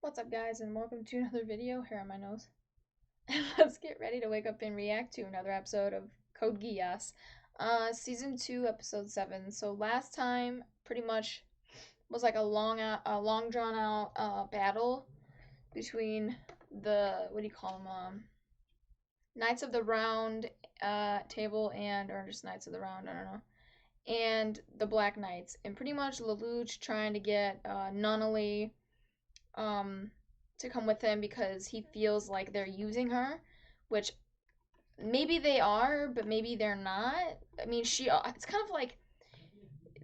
What's up, guys, and welcome to another video. Hair on my nose. Let's get ready to wake up and react to another episode of Code Geass. Season 2, episode 7. So last time pretty much was like a long drawn out battle between the, what do you call them, Knights of the Round table, and or just Knights of the Round, I don't know, and the Black Knights, and pretty much Lelouch trying to get Nunnally to come with him because he feels like they're using her, which maybe they are, but maybe they're not. I mean, it's kind of like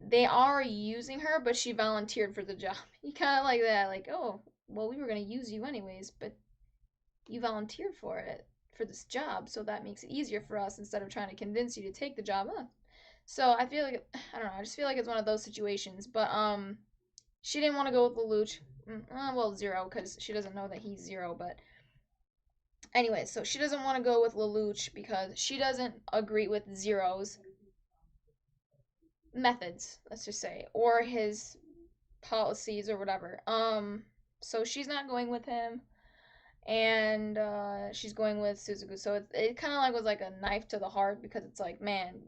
they are using her, but she volunteered for the job. You kind of like that, like, oh, well, we were going to use you anyways, but you volunteered for this job, so that makes it easier for us instead of trying to convince you to take the job. So I feel like, I don't know, I just feel like it's one of those situations, but she didn't want to go with Lelouch. Well, Zero, because she doesn't know that he's Zero, but anyway, so she doesn't want to go with Lelouch because she doesn't agree with Zero's methods, let's just say, or his policies or whatever. So she's not going with him, and she's going with Suzuku. So it kind of like was like a knife to the heart because it's like, man,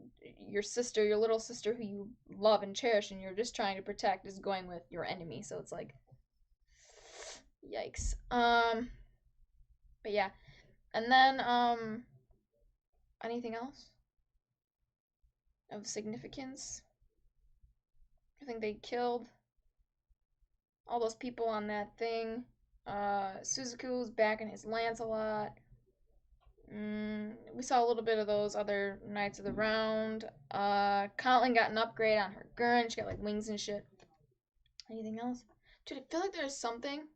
your sister, your little sister who you love and cherish and you're just trying to protect is going with your enemy. So it's like, yikes. But yeah. And then, anything else of significance? I think they killed all those people on that thing. Suzuku's back in his Lancelot. We saw a little bit of those other Knights of the Round. Caitlyn got an upgrade on her Gurren. She got like wings and shit. Anything else? Dude, I feel like there's something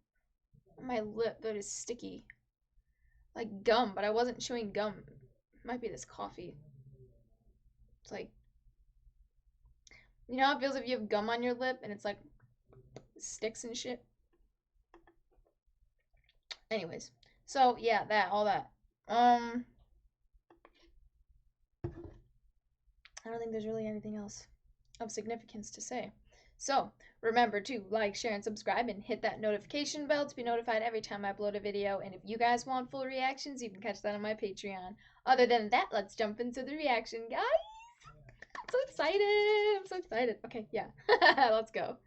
on my lip that is sticky. Like gum, but I wasn't chewing gum. It might be this coffee. It's like, you know how it feels if you have gum on your lip and it's like sticks and shit? Anyways, so yeah, all that. I don't think there's really anything else of significance to say. So remember to like, share, and subscribe, and hit that notification bell to be notified every time I upload a video. And if you guys want full reactions, you can catch that on my Patreon. Other than that, let's jump into the reaction, guys. I'm so excited. I'm so excited. Okay, yeah. Let's go.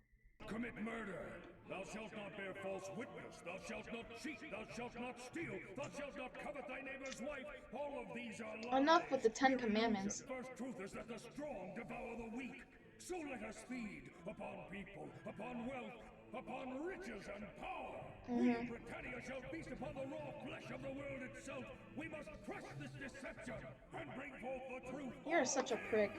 Commit murder. Thou shalt not bear false witness. Thou shalt not cheat. Thou shalt not steal. Thou shalt not covet thy neighbor's wife. All of these are lies. Enough with the 10 Commandments. The first truth is that the strong devour the weak. So let us feed upon people, upon wealth, upon riches and power. We of Britannia shall feast upon the raw flesh of the world itself. We must crush this deception and bring forth the truth. You're such a prick.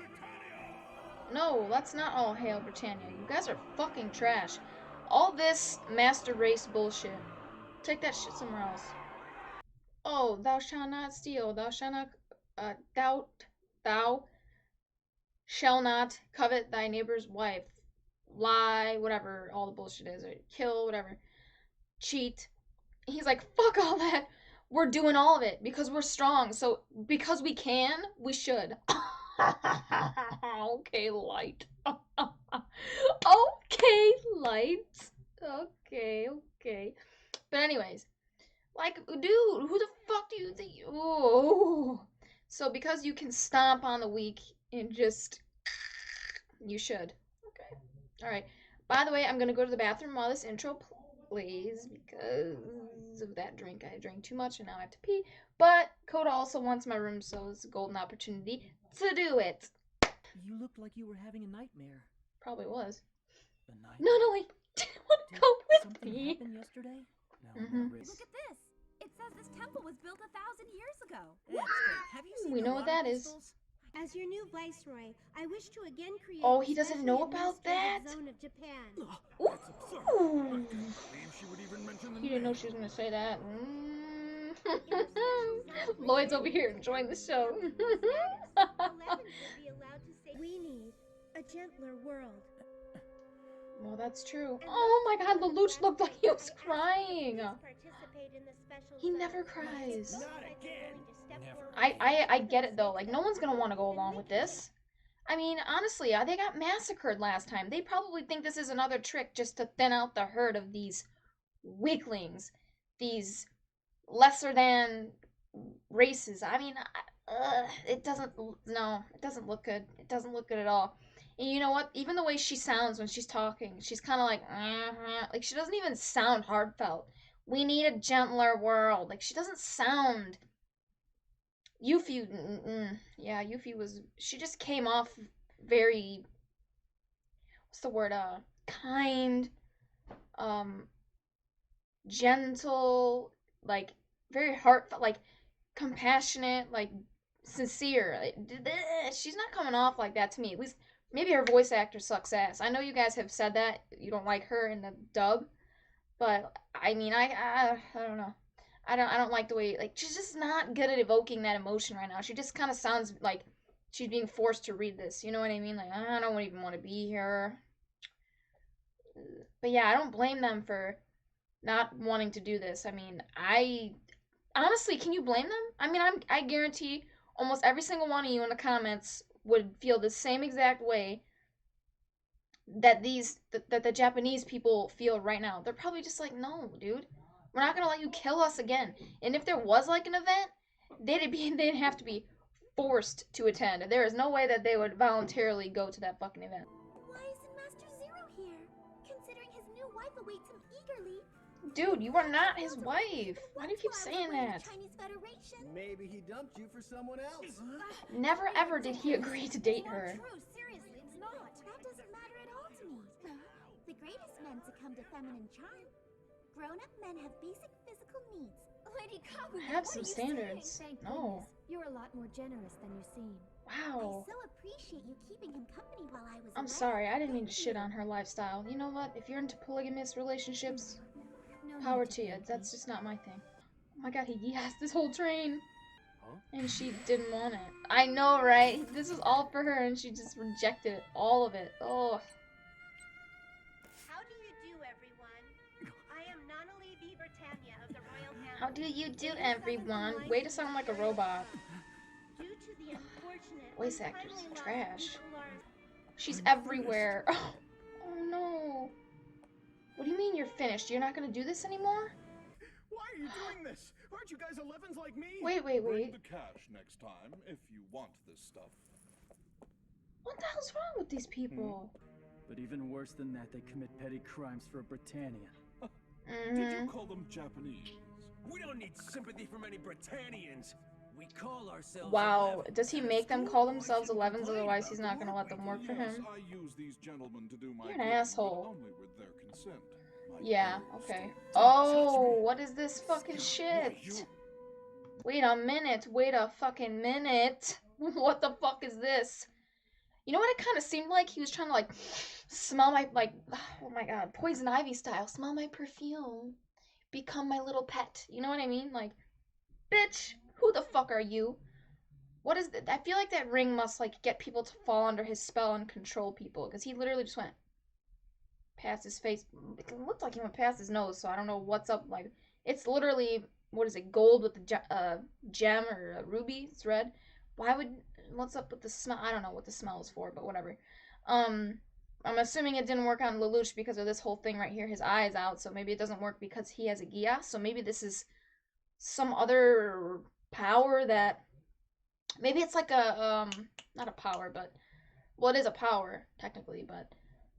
No, that's not all hail Britannia. You guys are fucking trash. All this master race bullshit. Take that shit somewhere else. Oh, thou shalt not steal. Thou shalt not, thou shall not covet thy neighbor's wife. Lie, whatever all the bullshit is. Or kill, whatever. Cheat. He's like, fuck all that. We're doing all of it because we're strong. So, because we can, we should. Okay, light. Okay, light. Okay. But anyways, like, dude, who the fuck do you think? Oh, so because you can stomp on the weak and just, you should. Okay, all right. By the way, I'm gonna go to the bathroom while this intro plays because of that drink. I drank too much and now I have to pee. But Coda also wants my room, so it's a golden opportunity to do it. You looked like you were having a nightmare. Probably was. A nightmare? Nunnally didn't want to go with something me. Happened yesterday? No, Mhm. risk. Look at this! It says this temple was built 1,000 years ago. That's great. Have you seen We the know what water that is. crystals? As your new viceroy, I wish to again create Oh, the he doesn't specially know about administrated that? zone of Japan. Ugh, That's absurd. I Ooh. can't believe she would even mention the He didn't know name. she was gonna say that. Lloyd's over here enjoying the show. 11 would be allowed to say, we need a gentler world. Well, that's true. Oh my god, Lelouch looked like he was crying. He never cries. Not again. Never. I get it though. Like, no one's gonna want to go along with this. I mean, honestly, they got massacred last time. They probably think this is another trick just to thin out the herd of these weaklings, these lesser than races. I mean, it doesn't. No, it doesn't look good. It doesn't look good at all. And you know what? Even the way she sounds when she's talking, she's kind of like she doesn't even sound heartfelt. We need a gentler world. Like she doesn't sound. Yuffie, yeah, Yuffie was. She just came off very. What's the word? Kind, um, gentle, like very heartfelt, like compassionate, like sincere. She's not coming off like that to me. At least maybe her voice actor sucks ass. I know you guys have said that you don't like her in the dub, but I mean, I don't know. I don't like the way like she's just not good at evoking that emotion right now. She just kind of sounds like she's being forced to read this. You know what I mean? Like I don't even want to be here. But yeah, I don't blame them for not wanting to do this. I mean, I honestly, can you blame them? I mean, I guarantee almost every single one of you in the comments would feel the same exact way that the Japanese people feel right now. They're probably just like, "No, dude. We're not going to let you kill us again." And if there was like an event, they'd have to be forced to attend. There is no way that they would voluntarily go to that fucking event. Why isn't Master Zero here? Considering his new wife awaits him eagerly. Dude, you are not his wife. Why do you keep saying that? Chinese Federation. Maybe he dumped you for someone else. Never ever did he agree to date her. True, seriously, it's not. That doesn't matter at all to me. The greatest men succumb to feminine charm. Grown-up men have basic physical needs. Lady Kagu, Have some standards. No. You're a lot more generous than you seem. Wow. I so appreciate you keeping him company while I was I'm away. sorry, I didn't mean to Thank shit you. on her lifestyle. You know what? If you're into polygamous relationships, No power need to you. thank That's me. just not my thing. Oh my god, he gassed this whole train. Huh? And she didn't want it. I know, right? This is all for her and she just rejected it. All of it. Oh. How do you do, everyone? I am Nanalee B. Britannia of the Royal Family. How do you do, everyone? Way to sound like a robot. Due to the unfortunate Voice untimely actor's loss of trash. Nicolar- She's everywhere. Oh no. What do you mean you're finished? You're not gonna do this anymore? Why are you doing this? Aren't you guys 11s like me? Wait. Bring the cash next time if you want this stuff. What the hell's wrong with these people? But even worse than that, they commit petty crimes for a Britannian. Did you call them Japanese? We don't need sympathy from any Britannians. We call ourselves. Wow, 11. does he make them call themselves 11s? Otherwise, he's not gonna let them work for Yes, him. I use these gentlemen to do my You're an bidding, asshole. but only with their consent. My Yeah, dearest. okay. Oh, what is this fucking shit? you- Wait a minute, wait a fucking minute. What the fuck is this? You know what it kind of seemed like? He was trying to like smell my, like, oh my god, Poison Ivy style. Smell my perfume. Become my little pet. You know what I mean? Like, bitch, who the fuck are you? What is that? I feel like that ring must like get people to fall under his spell and control people. Because he literally just went past his face. It looked like he went past his nose, so I don't know what's up. Like, it's literally, what is it, gold with the gem or a ruby? It's red. Why would, what's up with the smell? I don't know what the smell is for, but whatever. Um, I'm assuming it didn't work on Lelouch because of this whole thing right here. His eye is out, so maybe it doesn't work because he has a geass. So maybe this is some other power that, maybe it's like a, not a power, but, well, it is a power, technically, but,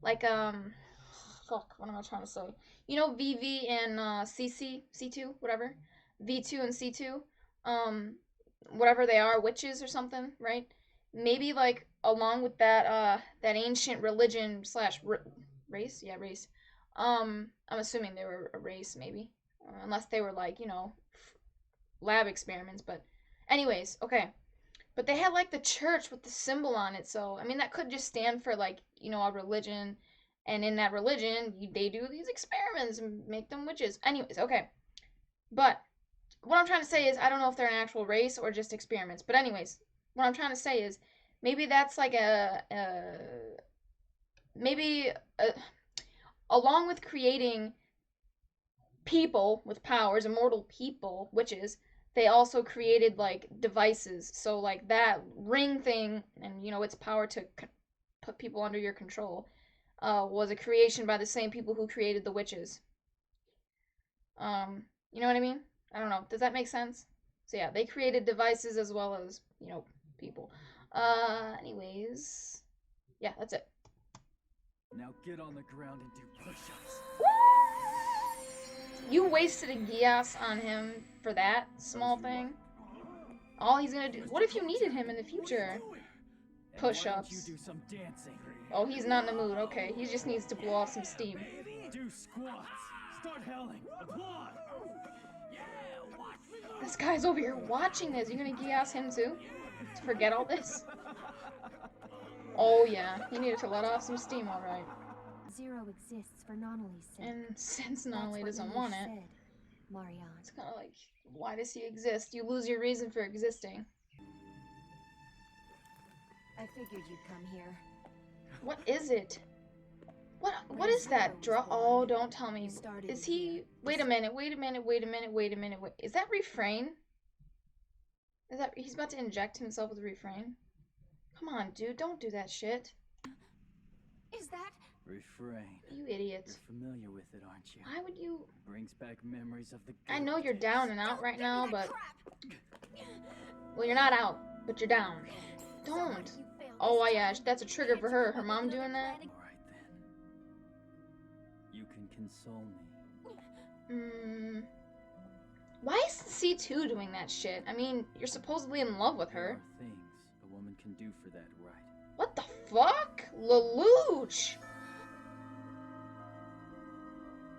like, fuck, what am I trying to say? You know VV and CC, C2, whatever? V2 and C2, whatever they are, witches or something, right? Maybe like along with that ancient religion slash race, yeah, race. I'm assuming they were a race, maybe, unless they were like, you know, lab experiments. But, anyways, okay. But they had like the church with the symbol on it, so I mean that could just stand for like, you know, a religion, and in that religion they do these experiments and make them witches. Anyways, okay. But what I'm trying to say is I don't know if they're an actual race or just experiments. But anyways, what I'm trying to say is maybe that's like maybe along with creating people with powers, immortal people, witches, they also created like devices. So like that ring thing, and you know its power to put people under your control, was a creation by the same people who created the witches. You know what I mean? I don't know. Does that make sense? So yeah, they created devices as well as, people. Anyways, yeah, that's it. Now get on the ground and do push-ups. You wasted a geass on him for that small thing. All he's gonna do. What if you needed him in the future? Push-ups. You do some dancing. Oh, he's not in the mood. Okay, he just needs to blow off some steam. Do squats. Start howling. Applaud. This guy's over here watching this. You gonna geass him too? To forget all this? Oh yeah, he needed to let off some steam, all right. Zero exists for Nonali's sake. And since Nonali doesn't want it, Marianne. it's kind of like, why does he exist? You lose your reason for existing. I figured you'd come here. What is it? What is that? Oh, don't tell me. Is he? Wait a minute. Is that refrain? Is that he's about to inject himself with refrain? Come on, dude, don't do that shit. Is that refrain? You idiot. You're familiar with it, aren't you? Why would you? It brings back memories of the. I know you're down and out right now, but well, you're not out, but you're down. Don't. Oh yeah, that's a trigger for her. Her mom doing that. You can console me. Why is C2 doing that shit? I mean, you're supposedly in love with her. There are things a woman can do for that right. What the fuck? Lelouch!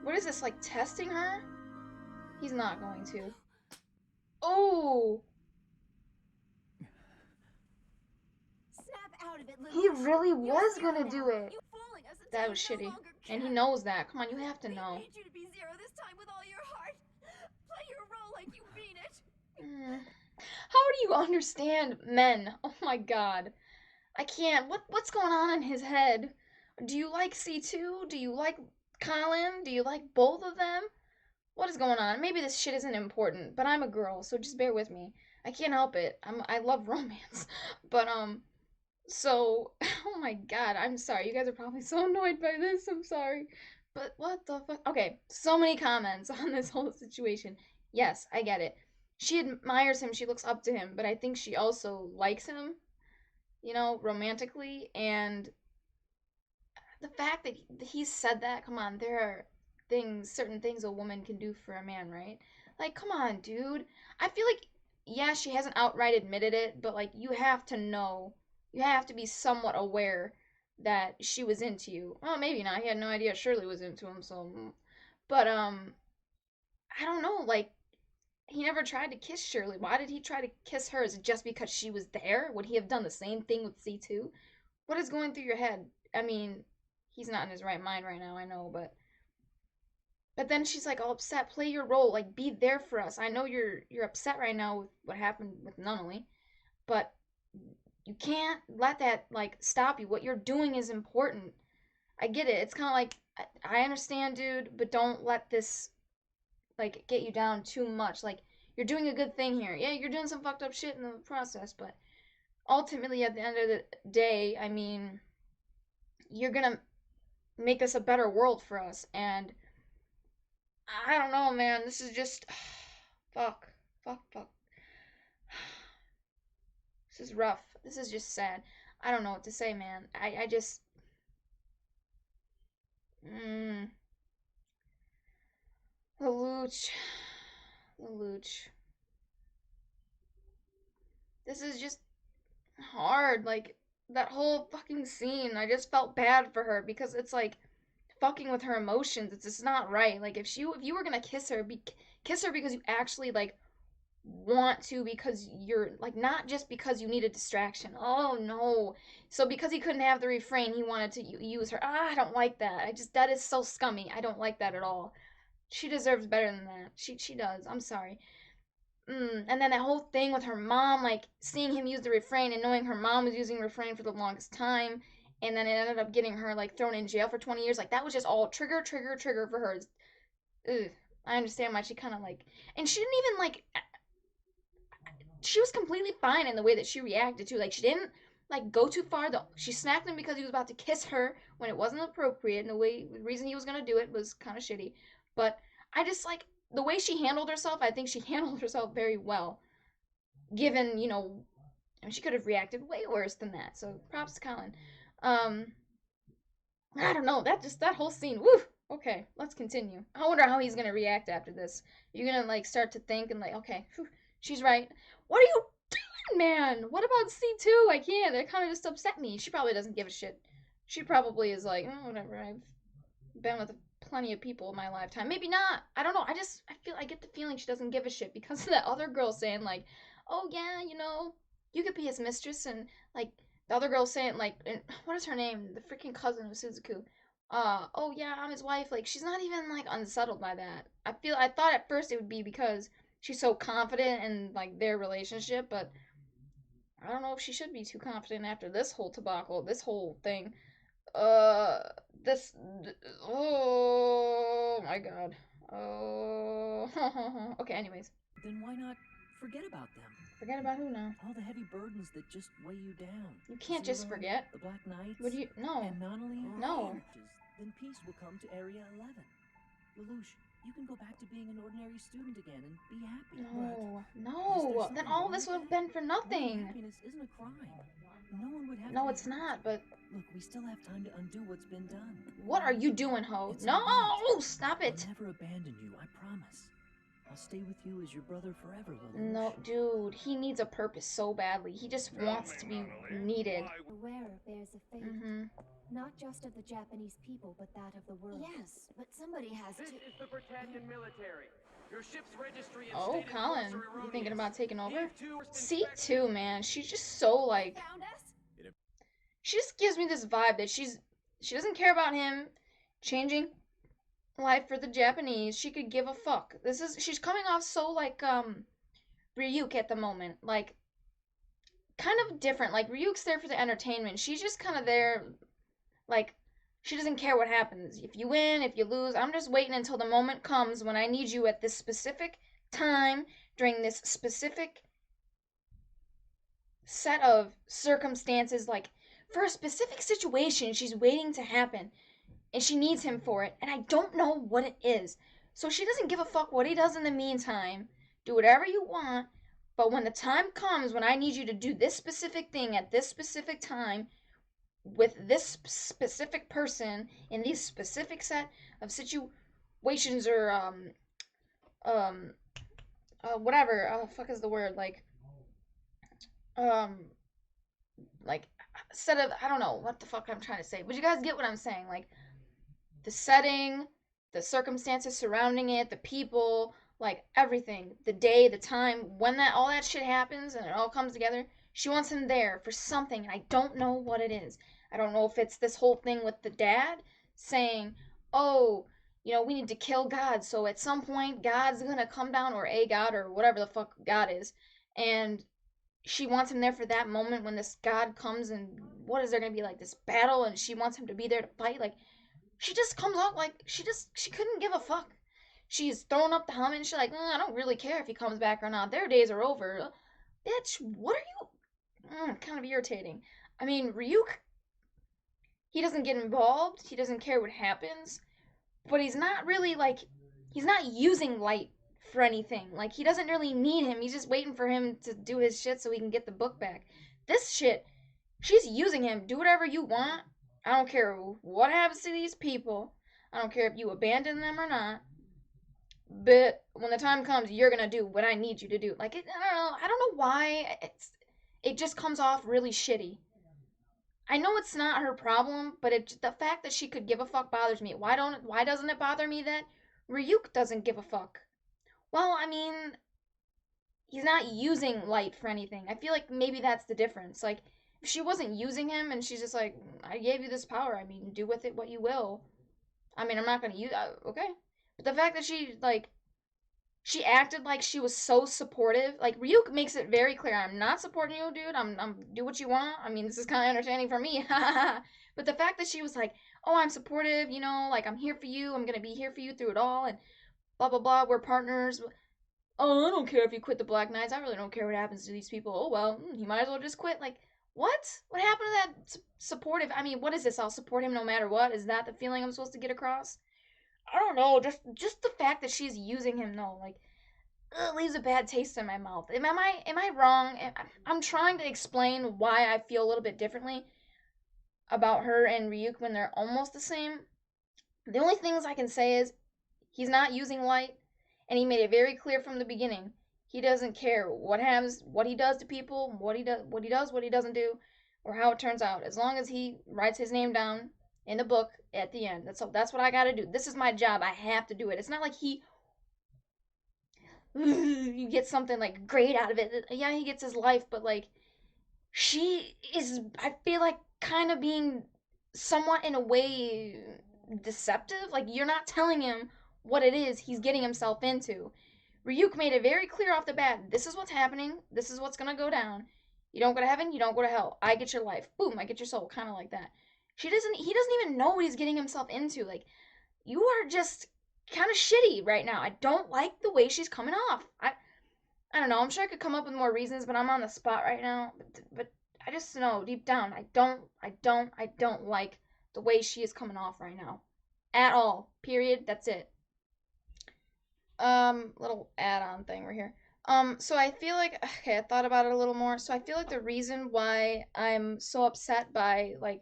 What is this, like testing her? He's not going to. Oh! snap out of it, He Lelouch. really You're was zero gonna do now. it. You fooling us until That was you no shitty. longer And he care. knows that. Come on, you have to know. I need you to be zero this time with all your heart. Play your role like you mean it. How do you understand men? Oh my god. I can't. What's going on in his head? Do you like C2? Do you like Colin? Do you like both of them? What is going on? Maybe this shit isn't important, but I'm a girl, so just bear with me. I can't help it. I love romance. But so oh my god, I'm sorry. You guys are probably so annoyed by this. I'm sorry. But what the fuck? Okay, so many comments on this whole situation. Yes, I get it. She admires him, she looks up to him, but I think she also likes him, romantically. And the fact that he said that, come on, there are certain things a woman can do for a man, right? Like, come on, dude. I feel like, yeah, she hasn't outright admitted it, but like, you have to know, you have to be somewhat aware that she was into you. Well, maybe not. He had no idea Shirley was into him, so. But I don't know. Like, he never tried to kiss Shirley. Why did he try to kiss her? Is it just because she was there? Would he have done the same thing with C2? What is going through your head? I mean, he's not in his right mind right now, I know, but then she's like all upset. Play your role, like be there for us. I know you're upset right now with what happened with Nunnally, but you can't let that like stop you. What you're doing is important. I get it. It's kind of like I understand, dude, but don't let this like get you down too much. Like you're doing a good thing here. Yeah, you're doing some fucked up shit in the process, but ultimately at the end of the day, I mean, you're gonna make this a better world for us. And I don't know, man. This is just fuck. This is rough. This is just sad. I don't know what to say, man. I just Lelouch. This is just hard. Like that whole fucking scene, I just felt bad for her because it's like fucking with her emotions. It's just not right. Like if you were gonna kiss her, kiss her because you actually like want to, because you're like not just because you need a distraction. Oh no. So because he couldn't have the refrain, he wanted to use her. I don't like that. That is so scummy. I don't like that at all. She deserves better than that. She does. I'm sorry. And then that whole thing with her mom, like seeing him use the refrain and knowing her mom was using refrain for the longest time, and then it ended up getting her like thrown in jail for 20 years. Like that was just all trigger for her. Ugh. I understand why she kind of like, and she didn't even like. She was completely fine in the way that she reacted to. Like she didn't like go too far. Though she smacked him because he was about to kiss her when it wasn't appropriate, and the reason he was gonna do it was kind of shitty. But I just like the way she handled herself, I think she handled herself very well, given, you know, I mean, she could have reacted way worse than that. So props to Colin. Um, I don't know. That whole scene. Woo. Okay, let's continue. I wonder how he's gonna react after this. You're gonna like start to think and like, okay, whew, she's right. What are you doing, man? What about C2? I can't. That kind of just upset me. She probably doesn't give a shit. She probably is like, oh, whatever. I've been with plenty of people in my lifetime. Maybe not. I don't know. I get the feeling she doesn't give a shit because of that other girl saying like, oh yeah, you know, you could be his mistress, and like the other girl saying like, what is her name? The freaking cousin of Suzuku. Oh yeah, I'm his wife. Like she's not even like unsettled by that. I thought at first it would be because she's so confident in like their relationship, but I don't know if she should be too confident after this whole debacle, this whole thing. Uh, this. Oh my god. Oh. Okay, anyways. Then why not forget about them? Forget about who now? All the heavy burdens that just weigh you down. You can't just forget. The Black Knights. What do you. No. And Monee. No. Then peace will come to Area 11. Lelouch, you can go back to being an ordinary student again and be happy. No. No. Then all this would have been for nothing. Happiness isn't a crime. No one would have No, it's not, but. Look, we still have time to undo what's been done. What are you doing, ho? No! Stop it! I'll never abandon you, I promise. I'll stay with you as your brother forever, Lelouch. No, dude, he needs a purpose so badly. He just wants to be needed. The wearer bears a fate. Not just of the Japanese people, but that of the world. Yes, but somebody has to. This is the Britannian military. Your ship's registry and Oh, stated Colin, course are you erroneous. thinking about taking over? C2 C2, man, she's just so like. Found us? She just gives me this vibe that she doesn't care about him changing life for the Japanese. She could give a fuck. She's coming off so like Ryuk at the moment, like kind of different. Like Ryuk's there for the entertainment. She's just kind of there, like she doesn't care what happens. If you win, if you lose, I'm just waiting until the moment comes when I need you at this specific time during this specific set of circumstances, like for a specific situation she's waiting to happen, and she needs him for it, and I don't know what it is. So she doesn't give a fuck what he does in the meantime. Do whatever you want, but when the time comes when I need you to do this specific thing at this specific time with this specific person in these specific set of situations or whatever, fuck is the word, um like set of, I don't know what the fuck I'm trying to say, but you guys get what I'm saying. Like the setting, the circumstances surrounding it, the people, like everything, the day, the time, when that all that shit happens and it all comes together. She wants him there for something, and I don't know what it is. I don't know if it's this whole thing with the dad saying, oh, you know, we need to kill God, so at some point God's gonna come down, or a God, or whatever the fuck God is, and she wants him there for that moment when this God comes, and what is there gonna be, like this battle, and she wants him to be there to fight. Like she just comes out like she couldn't give a fuck. She's throwing up the helmet and she's like, I don't really care if he comes back or not. Their days are over. Bitch, what are you? Kind of irritating. I mean, Ryuk, he doesn't get involved. He doesn't care what happens. But he's not really like, he's not using light for anything. Like, he doesn't really need him. He's just waiting for him to do his shit so he can get the book back. This shit, she's using him. Do whatever you want. I don't care what happens to these people. I don't care if you abandon them or not. But when the time comes, you're gonna do what I need you to do. Like, I don't know why it just comes off really shitty. I know it's not her problem, but the fact that she could give a fuck bothers me. Why doesn't it bother me that Ryuk doesn't give a fuck? Well, I mean, he's not using light for anything. I feel like maybe that's the difference. Like, if she wasn't using him and she's just like, I gave you this power, I mean, do with it what you will. I mean, I'm not gonna use okay. But the fact that she acted like she was so supportive. Like Ryuk makes it very clear, I'm not supporting you, dude. I'm do what you want. I mean, this is kind of entertaining for me. But the fact that she was like, "Oh, I'm supportive, you know, like I'm here for you. I'm going to be here for you through it all and blah blah blah. We're partners." Oh, I don't care if you quit the Black Knights. I really don't care what happens to these people. Oh, well, you might as well just quit. Like, what? What happened to that supportive? I mean, what is this? I'll support him no matter what. Is that the feeling I'm supposed to get across? I don't know, just the fact that she's using him, no, like, it leaves a bad taste in my mouth. Am I wrong? I'm trying to explain why I feel a little bit differently about her and Ryuk when they're almost the same. The only things I can say is he's not using light, and he made it very clear from the beginning. He doesn't care what happens, what he does to people, what he doesn't do, or how it turns out. As long as he writes his name down in the book at the end. That's what I got to do. This is my job. I have to do it. It's not like he you get something like great out of it. Yeah, he gets his life, but like she is, I feel like, kind of being somewhat in a way deceptive. Like you're not telling him what it is he's getting himself into. Ryuk made it very clear off the bat. This is what's happening. This is what's gonna go down. You don't go to heaven. You don't go to hell. I get your life. Boom. I get your soul. Kind of like that. She doesn't. He doesn't even know what he's getting himself into. Like you are just kind of shitty right now. I don't like the way she's coming off. I don't know. I'm sure I could come up with more reasons, but I'm on the spot right now. But I just know deep down I don't like the way she is coming off right now, at all. Period. That's it. Little add-on thing right here. So I feel like, okay, I thought about it a little more. So I feel like the reason why I'm so upset by like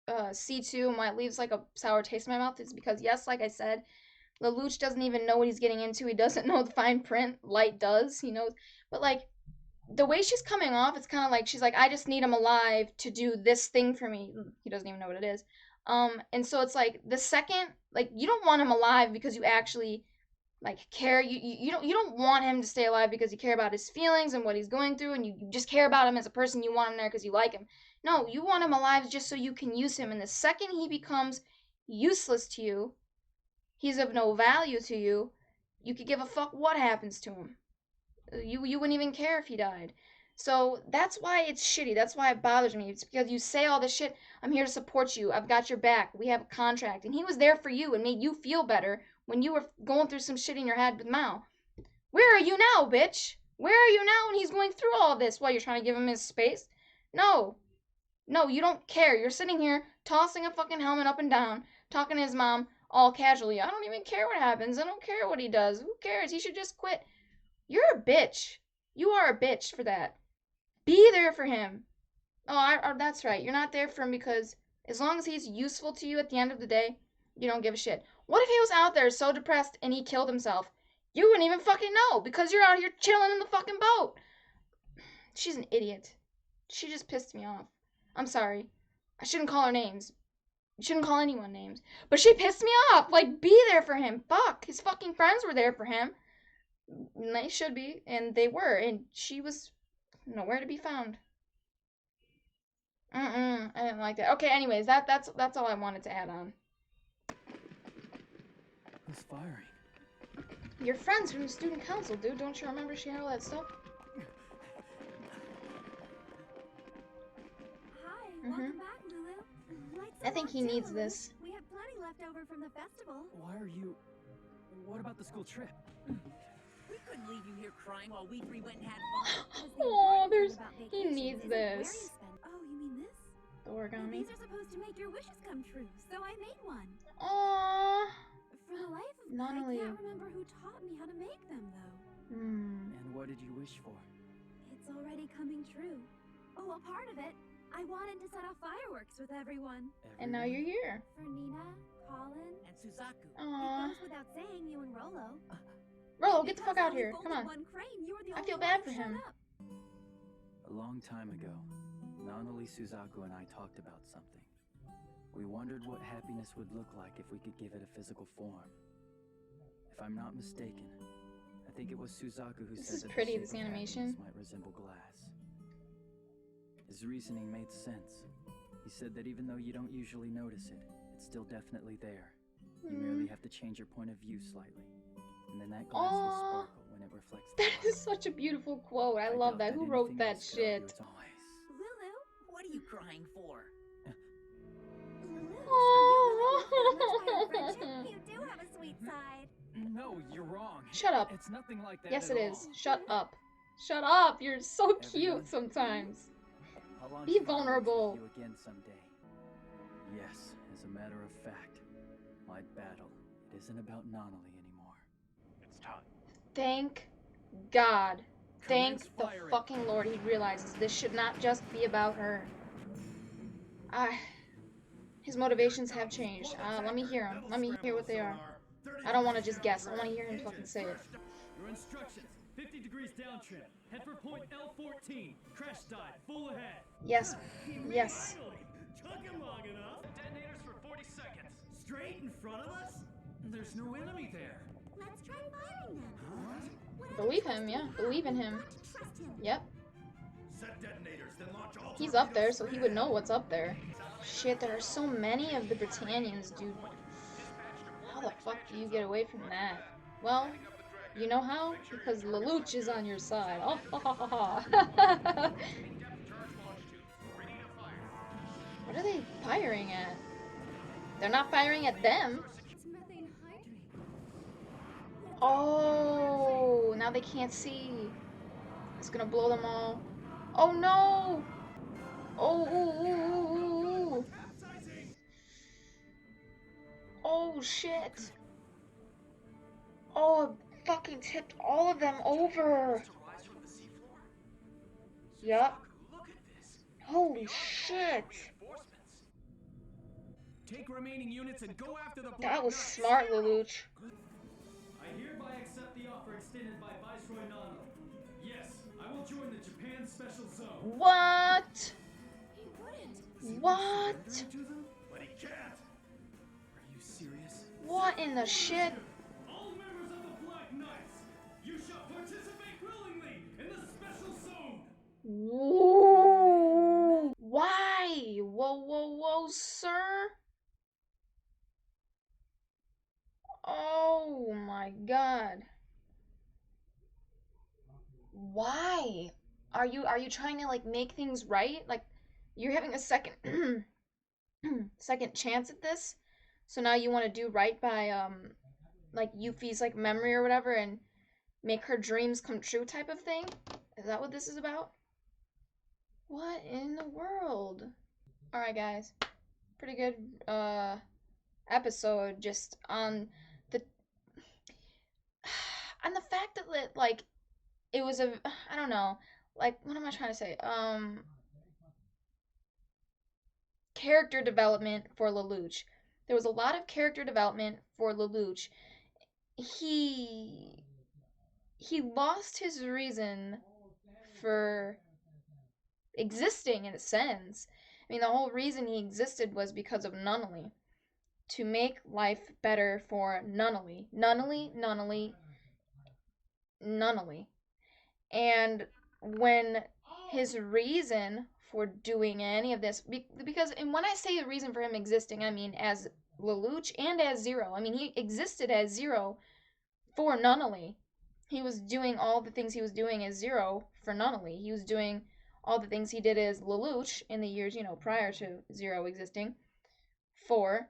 C2 and why it leaves like a sour taste in my mouth is because yes, like I said, Lelouch doesn't even know what he's getting into. He doesn't know the fine print. Light does. He knows. But like the way she's coming off, it's kind of like she's like, I just need him alive to do this thing for me. He doesn't even know what it is. And so it's like the second, like you don't want him alive because you actually like care. You don't want him to stay alive because you care about his feelings and what he's going through, and you just care about him as a person. You want him there because you like him. No, you want him alive just so you can use him. And the second he becomes useless to you, he's of no value to you. You could give a fuck what happens to him. You wouldn't even care if he died. So that's why it's shitty. That's why it bothers me. It's because you say all this shit. I'm here to support you. I've got your back. We have a contract. And he was there for you and made you feel better when you were going through some shit in your head with Mao. Where are you now, bitch? Where are you now when he's going through all of this while you're trying to give him his space? No. No, you don't care. You're sitting here tossing a fucking helmet up and down, talking to his mom all casually. I don't even care what happens. I don't care what he does. Who cares? He should just quit. You're a bitch. You are a bitch for that. Be there for him. That's right. You're not there for him because as long as he's useful to you at the end of the day, you don't give a shit. What if he was out there so depressed and he killed himself? You wouldn't even fucking know because you're out here chilling in the fucking boat. She's an idiot. She just pissed me off. I'm sorry. I shouldn't call her names. You shouldn't call anyone names. But she pissed me off. Like, be there for him. Fuck. His fucking friends were there for him. And they should be. And they were. And she was nowhere to be found. I didn't like that. Okay, anyways, that's all I wanted to add on. Who's firing? Your friends from the student council, dude. Don't you remember sharing all that stuff? Hi, welcome back, Lulu. Lights I think up he too, needs Lelouch. this. We have plenty left over from the festival. Why are you... What about the school trip? We couldn't leave you here crying while we three went and had fun. Oh, he needs this. Oh, you mean this? The origami. These are supposed to make your wishes come true, so I made one. Aww. For the life of me, Natalie. I can't remember who taught me how to make them, though. And what did you wish for? It's already coming true. Oh, a part of it. I wanted to set off fireworks with everyone. And now you're here. For Nina, Colin, And Suzaku. Aww. It goes without saying you and Rolo. Rolo, get the fuck Because out I here. only Come on. folded one crane, you were the I only feel one bad who for showed him. up. A long time ago, Nanali, Suzaku, and I talked about something. We wondered what happiness would look like if we could give it a physical form. If I'm not mistaken, I think it was Suzaku who This said is that the pretty, shape this of animation. happiness might resemble glass. His reasoning made sense. He said that even though you don't usually notice it, it's still definitely there. You merely have to change your point of view slightly, and then that glass will sparkle when it reflects the That light. is such a beautiful quote. I love doubt that. Who wrote anything that else could argue shit? its always. Lulu? What are you crying for? Lelouch, are you really worth that much by our friendship? You do have a sweet side. No, you're wrong. Shut up. It's nothing like that. Yes, at it all. is. Shut up. Shut up. You're so Everyone. cute sometimes. I'll launch Be fireworks vulnerable. with you again someday. Yes, as a matter of fact, my battle, It isn't about Nonali anymore. It's time. Thank God. Thank Commence the firing. fucking Lord he realizes this should not just be about her. His motivations have changed. Let me hear them. Let me hear what they are. I don't want to just guess. I want to hear him fucking say it. Your instructions: 50 degrees down trim. Head for point L14. Crash dive, full ahead. Yes. Yes. Chugging long enough. Detonators for 40 seconds. Straight in front of us? There's no enemy there. Let's try firing them. Believe him, yeah. Believe in him. Trust him. Yep. Set detonators, then launch all He's up there, so he would know what's up there. Shit, there are so many of the Britannians, dude. How the fuck do you get away from that? Well, you know how? Because Lelouch is on your side. Oh, ha ha ha ha. What are they firing at? They're not firing at them. It's methane hydrate. Oh, now they can't see. It's gonna blow them all. Oh no! Oh, ooh, ooh, ooh, ooh. Oh shit! Oh, it fucking tipped all of them over. Yup. Holy shit! Take remaining units and go after the Black That was Knights. smart, Lelouch. I hereby accept the offer extended by Viceroy Nano. Yes, I will join the Japan Special Zone. What? He wouldn't. What? To them? But he can't. Are you serious? What in the shit? All members of the Black Knights, you shall participate willingly in the Special Zone. Whoa. Why? Whoa, whoa, whoa, sir? Oh my god. Why? Are you trying to like make things right? Like you're having a second second chance at this? So now you want to do right by like Yuffie's like memory or whatever and make her dreams come true type of thing? Is that what this is about? What in the world? Alright guys. Pretty good episode just on the on the fact that like it was a I don't know, like what am I trying to say? Character development for Lelouch. There was a lot of character development for Lelouch. He lost his reason for existing in a sense. I mean, the whole reason he existed was because of Nunnally. To make life better for Nunnally. Nunnally. And when his reason for doing any of this, because and when I say the reason for him existing, I mean as Lelouch and as Zero. I mean, he existed as Zero for Nunnally. He was doing all the things he was doing as Zero for Nunnally. He was doing all the things he did as Lelouch in the years, prior to Zero existing for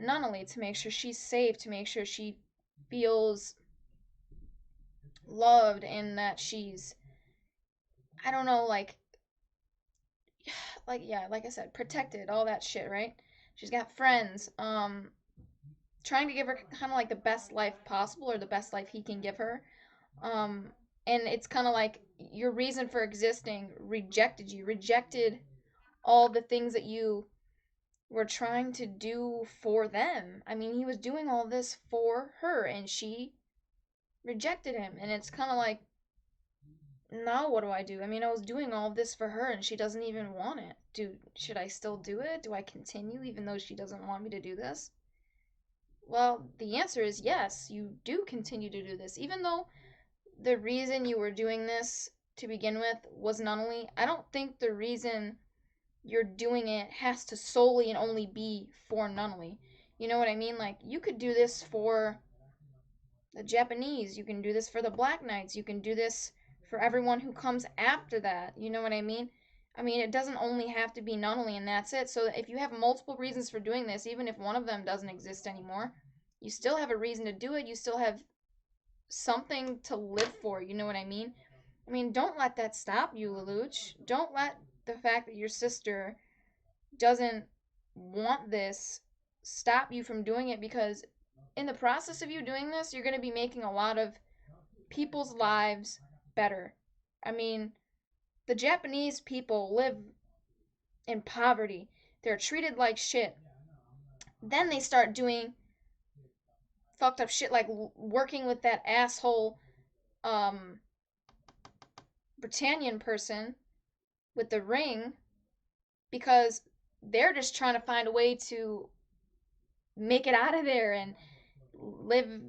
Nunnally, to make sure she's safe, to make sure she feels loved and that she's, I don't know, like yeah, like I said, protected, all that shit, right? She's got friends, trying to give her kind of like the best life possible, or the best life he can give her. And it's kind of like your reason for existing rejected all the things that you were trying to do for them. I mean, he was doing all this for her and she rejected him, and it's kind of like, now what do I do? I mean, I was doing all this for her and she doesn't even want it. Should I still do it? Do I continue even though she doesn't want me to do this? Well, the answer is yes, you do continue to do this. Even though the reason you were doing this to begin with was Nunnally, I don't think the reason you're doing it has to solely and only be for Nunnally. You know what I mean? Like, you could do this for the Japanese, you can do this for the Black Knights, you can do this for everyone who comes after that. You know what I mean? I mean, it doesn't only have to be Nunnally and that's it. So if you have multiple reasons for doing this, even if one of them doesn't exist anymore, you still have a reason to do it. You still have something to live for. You know what I mean? I mean, don't let that stop you, Lelouch. Don't let the fact that your sister doesn't want this stop you from doing it, because in the process of you doing this, you're going to be making a lot of people's lives better. I mean, the Japanese people live in poverty. They're treated like shit. Then they start doing fucked up shit like working with that asshole um Britannian person with the ring because they're just trying to find a way to make it out of there and live.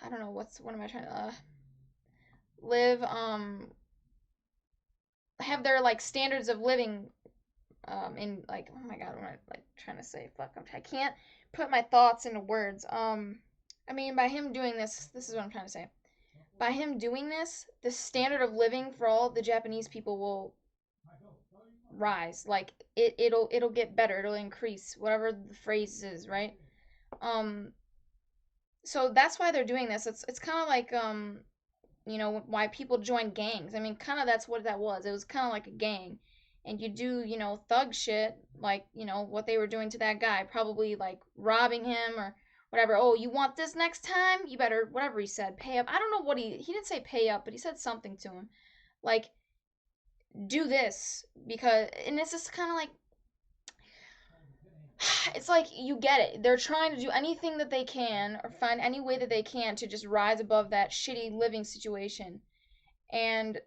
I don't know what am I trying to live have their like standards of living in like oh my god what am I like trying to say fuck I can't put my thoughts into words. I mean by him doing this is what I'm trying to say. By him doing this, the standard of living for all of the Japanese people will rise. Like it'll get better. It'll increase. Whatever the phrase is, right? Um, so that's why they're doing this. It's kind of like you know, why people join gangs. I mean, kind of that's what that was. It was kind of like a gang. And you do, you know, thug shit, like, you know, what they were doing to that guy, probably like robbing him or whatever. Oh, you want this next time? You better, whatever he said, pay up. I don't know what he didn't say pay up, but he said something to him. Like, do this because, and it's just kind of like, it's like you get it. They're trying to do anything that they can or find any way that they can to just rise above that shitty living situation. And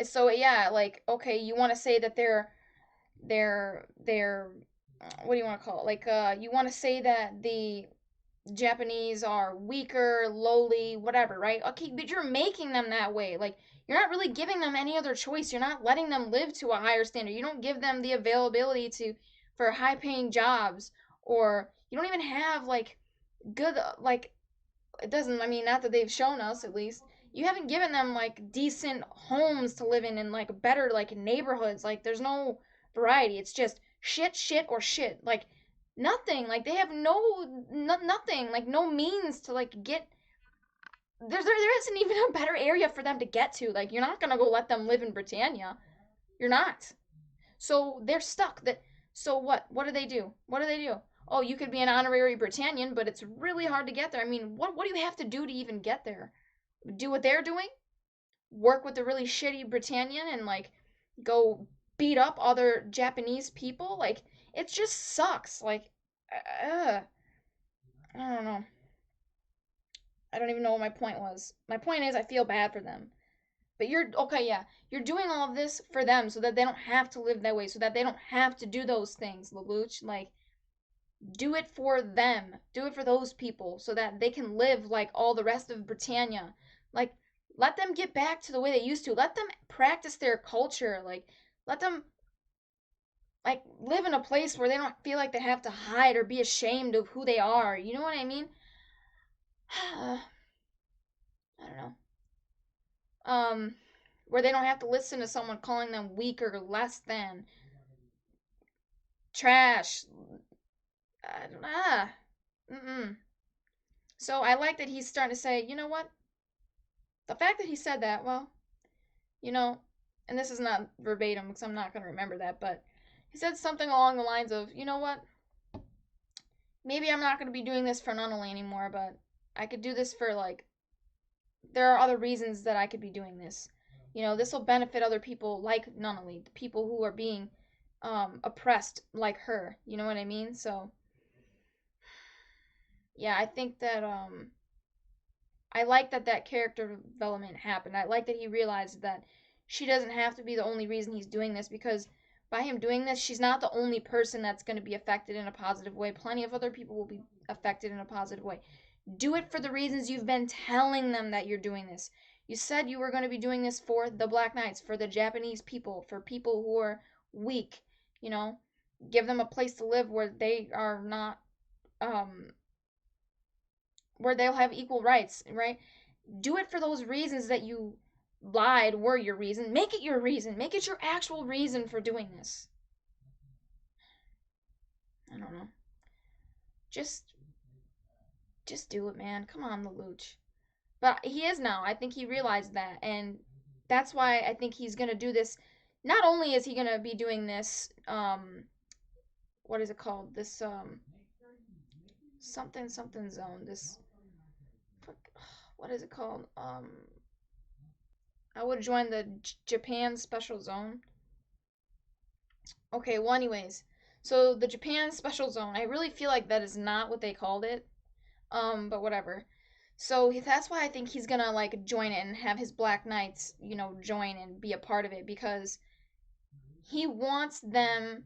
so yeah, like okay, you want to say that they're what do you want to call it? Like you want to say that the Japanese are weaker, lowly, whatever, right? Okay, but you're making them that way. Like you're not really giving them any other choice. You're not letting them live to a higher standard. You don't give them the availability to for high-paying jobs or you don't even have like good like it doesn't I mean not that they've shown us at least you haven't given them like decent homes to live in like better like neighborhoods like there's no variety it's just shit or shit like nothing like they have nothing like no means to like get there isn't even a better area for them to get to like you're not gonna go let them live in Britannia you're not so they're stuck that so what do oh you could be an honorary Britannian but it's really hard to get there I mean what do you have to do to even get there do what they're doing work with the really shitty Britannian and like go beat up other Japanese people like it just sucks like I don't know I don't even know what my point was my point is I feel bad for them but you're okay yeah you're doing all of this for them so that they don't have to live that way so that they don't have to do those things Lelouch like do it for them do it for those people so that they can live like all the rest of Britannia like let them get back to the way they used to let them practice their culture like let them like live in a place where they don't feel like they have to hide or be ashamed of who they are you know what I mean I don't know where they don't have to listen to someone calling them weak or less than trash mm-mm. So I like that he's starting to say you know what the fact that he said that well you know and this is not verbatim because I'm not going to remember that but he said something along the lines of you know what maybe I'm not going to be doing this for Nunnally anymore but I could do this for like there are other reasons that I could be doing this you know this will benefit other people like Nunnally the people who are being oppressed like her you know what I mean so yeah I think that I like that that character development happened. I like that he realized that she doesn't have to be the only reason he's doing this because by him doing this, she's not the only person that's going to be affected in a positive way. Plenty of other people will be affected in a positive way. Do it for the reasons you've been telling them that you're doing this. You said you were going to be doing this for the Black Knights, for the Japanese people, for people who are weak, you know, give them a place to live where they are not um where they'll have equal rights, right? Do it for those reasons that you lied were your reason. Make it your reason. Make it your actual reason for doing this. I don't know. Just just do it, man. Come on, Lelouch. But he is now. I think he realized that and that's why I think he's going to do this. Not only is he going to be doing this what is it called? This something something zone. This what is it called? I would join the Japan special zone. Okay, well anyways. So the Japan special zone, I really feel like that is not what they called it. But whatever. So that's why I think he's gonna like join it and have his Black Knights, join and be a part of it because he wants them.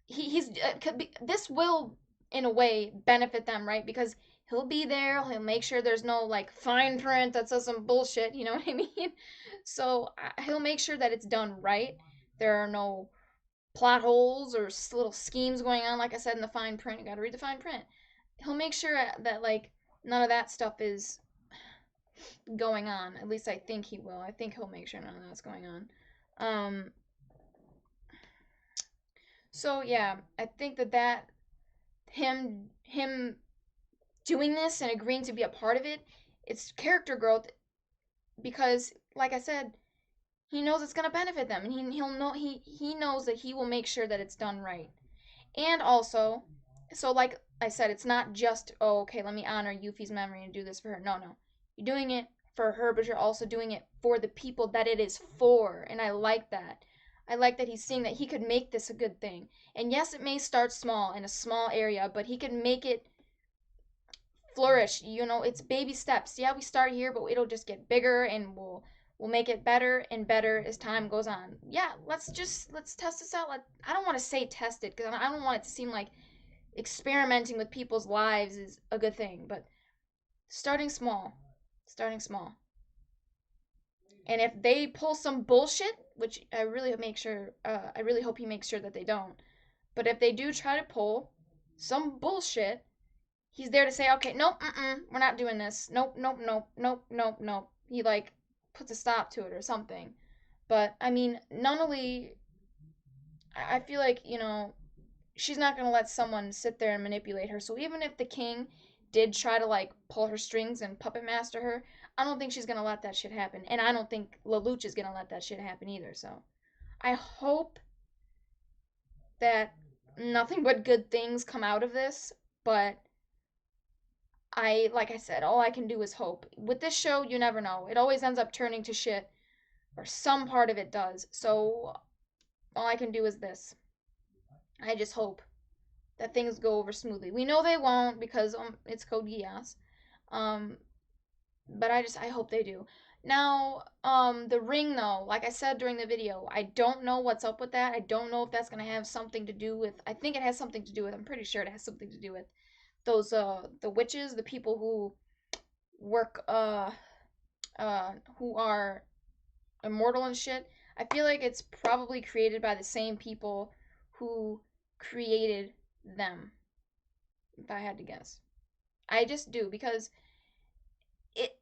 This will in a way benefit them, right? Because he'll be there, he'll make sure there's no like fine print that says some bullshit, you know what I mean? So he'll make sure that it's done right. There are no plot holes or little schemes going on, like I said in the fine print. You gotta read the fine print. He'll make sure that like none of that stuff is going on. At least I think he will. I think he'll make sure none of that's going on. So yeah, I think that him doing this and agreeing to be a part of it, it's character growth because like I said, he knows it's gonna benefit them and he knows that he will make sure that it's done right. And also, so like I said, it's not just, oh, okay, let me honor Yuffie's memory and do this for her. No, no. You're doing it for her, but you're also doing it for the people that it is for. And I like that. I like that he's seeing that he could make this a good thing. And yes, it may start small in a small area, but he can make it flourish. It's baby steps. Yeah, we start here, but it'll just get bigger and we'll make it better and better as time goes on. Yeah, let's test this out. I don't want to say test it because I don't want it to seem like experimenting with people's lives is a good thing, but starting small, starting small. And if they pull some bullshit, which I really I really hope he makes sure that they don't. But if they do try to pull some bullshit, he's there to say, okay, nope, we're not doing this. Nope, nope, nope, nope, nope, nope. He like puts a stop to it or something. But I mean, Nunnally, I feel like she's not gonna let someone sit there and manipulate her. So even if the king did try to like pull her strings and puppet master her, I don't think she's gonna let that shit happen. And I don't think Lelouch is gonna let that shit happen either. So I hope that nothing but good things come out of this. But like I said, all I can do is hope. With this show, you never know. It always ends up turning to shit, or some part of it does. So all I can do is this. I just hope that things go over smoothly. We know they won't because it's Code Geass. Um, but I hope they do. Now, the ring though, like I said during the video, I don't know what's up with that. I don't know if that's gonna have something to do with. I think it has something to do with. I'm pretty sure it has something to do with those the witches, the people who work who are immortal and shit. I feel like it's probably created by the same people who created them, if I had to guess. I just do because it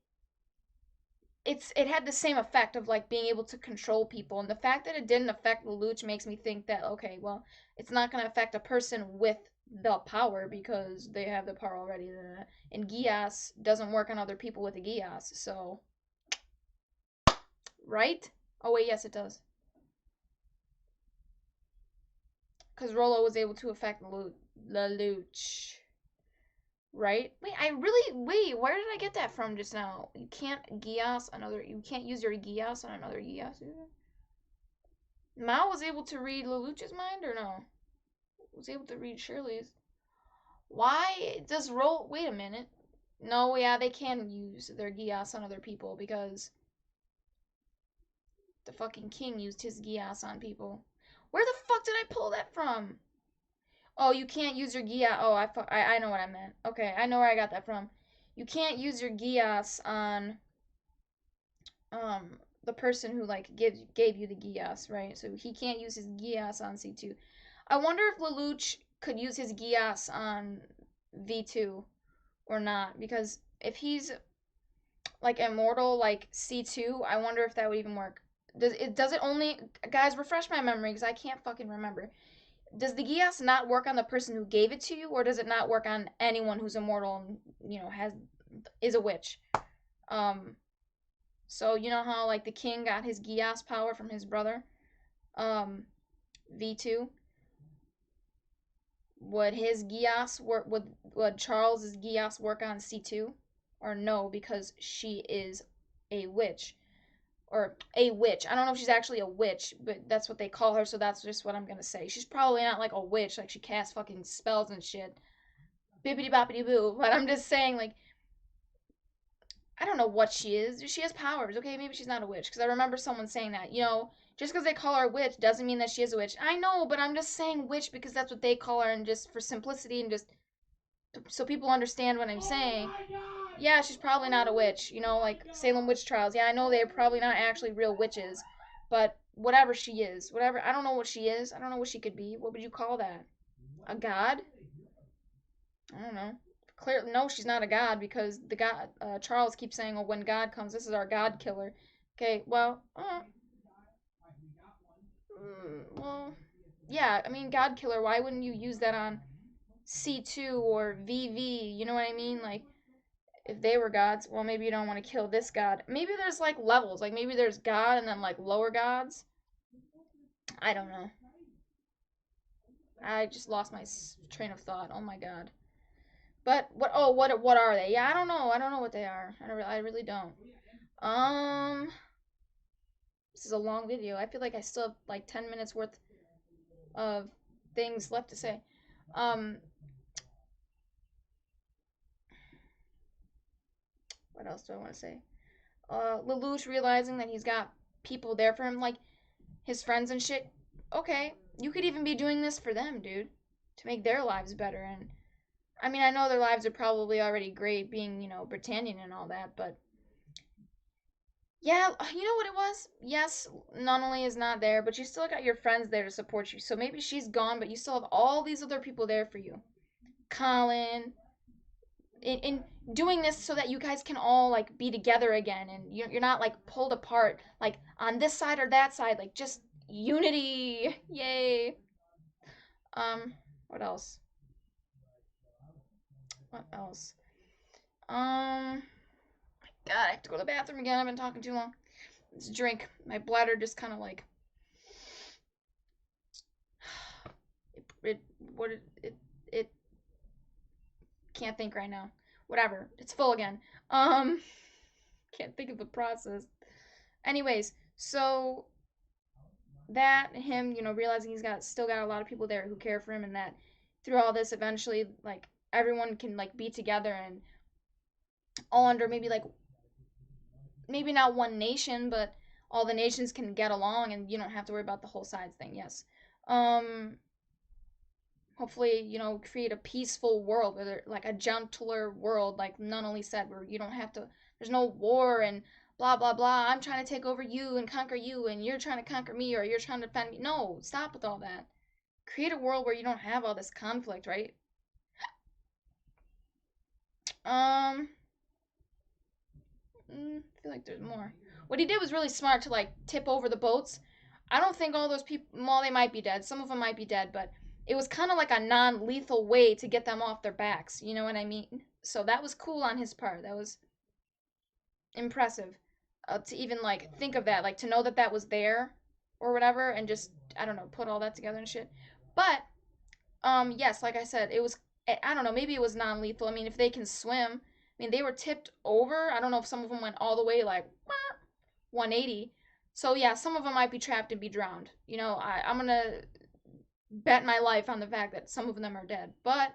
it had the same effect of like being able to control people, and the fact that it didn't affect Lelouch makes me think that okay, well, it's not going to affect a person with the power because they have the power already. And geass doesn't work on other people with a geass, so right? Oh wait, yes it does. Because Rolo was able to affect Lelouch. Right? Wait, where did I get that from just now? You can't use your geass on another geass either? Mao was able to read Lelouch's mind or no? Was able to read Shirley's. Why does wait a minute. No, yeah, they can use their geass on other people because the fucking king used his geass on people. Where the fuck did I pull that from? Oh, you can't use your geass. Oh, I know what I meant. Okay, I know where I got that from. You can't use your geass on the person who like gave you the geass, right? So he can't use his geass on C2. I wonder if Lelouch could use his geass on V2 or not, because if he's like immortal like C2, I wonder if that would even work. Does it only, guys, refresh my memory because I can't fucking remember. Does the geass not work on the person who gave it to you, or does it not work on anyone who's immortal and is a witch? So you know how like the king got his geass power from his brother, V2. would his geass work? Would Charles's geass work on C2, or no? Because she is a witch, or a witch. I don't know if she's actually a witch, but that's what they call her, so that's just what I'm gonna say. She's probably not like a witch, like she casts fucking spells and shit. Bippity boppity boo. But I'm just saying, like, I don't know what she is. She has powers, okay? Maybe she's not a witch. Because I remember someone saying that. Just because they call her a witch doesn't mean that she is a witch. I know, but I'm just saying witch because that's what they call her, and just for simplicity and just so people understand what I'm saying. Yeah, she's probably not a witch. Like Salem witch trials. Yeah, I know they're probably not actually real witches, but whatever she is, whatever. I don't know what she is. I don't know what she could be. What would you call that? A god? I don't know. Clearly, no, she's not a god because the god Charles keeps saying, "Oh, when God comes, this is our God killer." Okay, well, yeah. I mean, God killer. Why wouldn't you use that on C2 or VV? You know what I mean? Like, if they were gods, well, maybe you don't want to kill this god. Maybe there's like levels. Like maybe there's God and then like lower gods. I don't know. I just lost my train of thought. Oh my god. But what? Oh, what are they? Yeah, I don't know. I don't know what they are. I really don't. Um, this is a long video. I feel like I still have like 10 minutes worth of things left to say. Um, what else do I want to say? Lelouch realizing that he's got people there for him, like his friends and shit. Okay, you could even be doing this for them, dude, to make their lives better. And I mean, I know their lives are probably already great being, Britannian and all that, but yeah, you know what it was? Yes, Nunnally is not there, but you still got your friends there to support you. So maybe she's gone, but you still have all these other people there for you. Colin, in doing this so that you guys can all like be together again, and you're not like pulled apart, like on this side or that side, like just unity. Yay. Um, what else? What else? God, I have to go to the bathroom again. I've been talking too long. Let's drink. My bladder just kind of like it what it can't think right now. Whatever. It's full again. Um can't think of the process. Anyways, so that him, realizing he's still got a lot of people there who care for him, and that through all this eventually like everyone can like be together and all under maybe not one nation, but all the nations can get along and you don't have to worry about the whole sides thing. Yes. Um Hopefully, create a peaceful world, whether like a gentler world, like Nunnally said, where you don't have to, there's no war and blah blah blah. I'm trying to take over you and conquer you, and you're trying to conquer me, or you're trying to defend me. No, stop with all that. Create a world where you don't have all this conflict, right? Um, I feel like there's more. What he did was really smart to like tip over the boats. I don't think all those people, well, they might be dead. Some of them might be dead, but it was kind of like a non lethal way to get them off their backs. You know what I mean? So that was cool on his part. That was impressive. To even like think of that, like to know that that was there or whatever, and just, I don't know, put all that together and shit. But, yes, like I said, it was, I don't know, maybe it was non lethal. I mean, if they can swim, I mean, they were tipped over. I don't know if some of them went all the way like 180. So yeah, some of them might be trapped and be drowned. I'm gonna bet my life on the fact that some of them are dead, but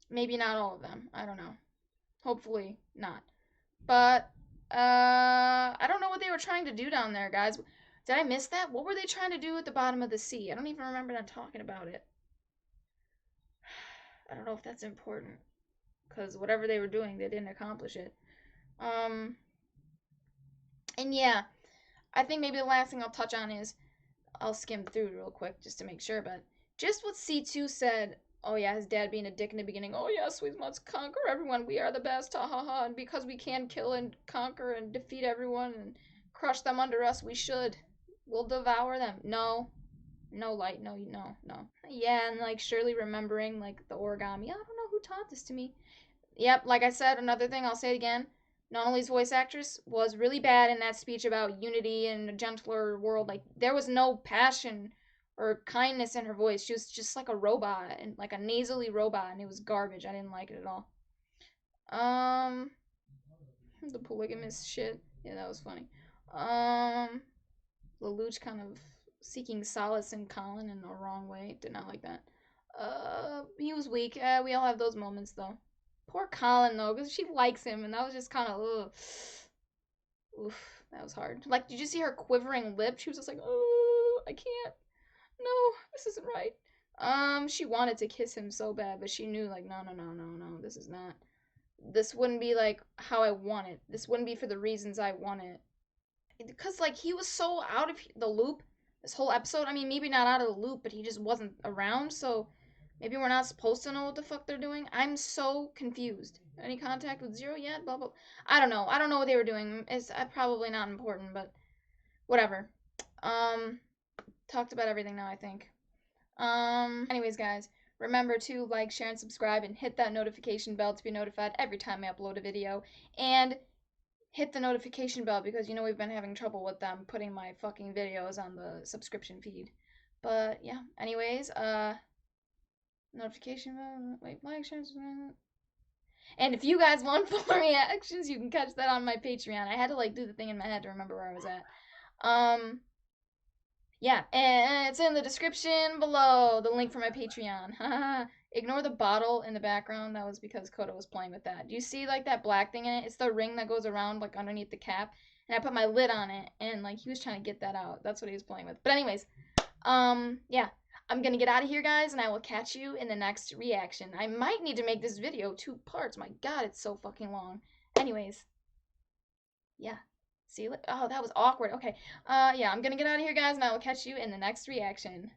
maybe not all of them. I don't know. Hopefully not. But I don't know what they were trying to do down there, guys. Did I miss that? What were they trying to do at the bottom of the sea? I don't even remember them talking about it. I don't know if that's important, because whatever they were doing, they didn't accomplish it. And yeah, I think maybe the last thing I'll touch on is, I'll skim through real quick just to make sure, but just what C2 said. Oh yeah, his dad being a dick in the beginning. Oh yes, we must conquer everyone. We are the best. Ha ha ha. And because we can kill and conquer and defeat everyone and crush them under us, we should. We'll devour them. No. No, Light. No, no, no. Yeah, and like Shirley remembering like the origami. I don't know who taught this to me. Yep, like I said, another thing, I'll say it again. Nonnelly's voice actress was really bad in that speech about unity and a gentler world. Like, there was no passion or kindness in her voice. She was just like a robot, and like a nasally robot, and it was garbage. I didn't like it at all. The polygamous shit. Yeah, that was funny. Lelouch kind of seeking solace in Colin in the wrong way. Did not like that. He was weak. We all have those moments though. Poor Colin though, because she likes him, and that was just kind of ugh. Oof, that was hard. Like, did you see her quivering lip? She was just like, oh, I can't. No, this isn't right. She wanted to kiss him so bad, but she knew like, no, no, no, no, no, this is not. This wouldn't be like how I want it. This wouldn't be for the reasons I want it. Because like he was so out of the loop this whole episode. I mean, maybe not out of the loop, but he just wasn't around. So maybe we're not supposed to know what the fuck they're doing. I'm so confused. Any contact with Zero yet? Blah blah. I don't know. I don't know what they were doing. It's probably not important, but whatever. Um, talked about everything now. I think. Anyways, guys. Remember to like, share, and subscribe, and hit that notification bell to be notified every time I upload a video. And hit the notification bell because you know we've been having trouble with them putting my fucking videos on the subscription feed. But yeah, anyways, notification bell, wait, like, share, subscribe. And if you guys want full reactions, you can catch that on my Patreon. I had to like do the thing in my head to remember where I was at. Yeah, and it's in the description below, the link for my Patreon. Ignore the bottle in the background. That was because Koda was playing with that. Do you see like that black thing in it? It's the ring that goes around like underneath the cap. And I put my lid on it, and like he was trying to get that out. That's what he was playing with. But anyways, yeah. I'm gonna get out of here, guys, and I will catch you in the next reaction. I might need to make this video 2 parts. My god, it's so fucking long. Anyways, yeah. See you later. Oh, that was awkward. Okay. Yeah, I'm gonna get out of here, guys, and I will catch you in the next reaction.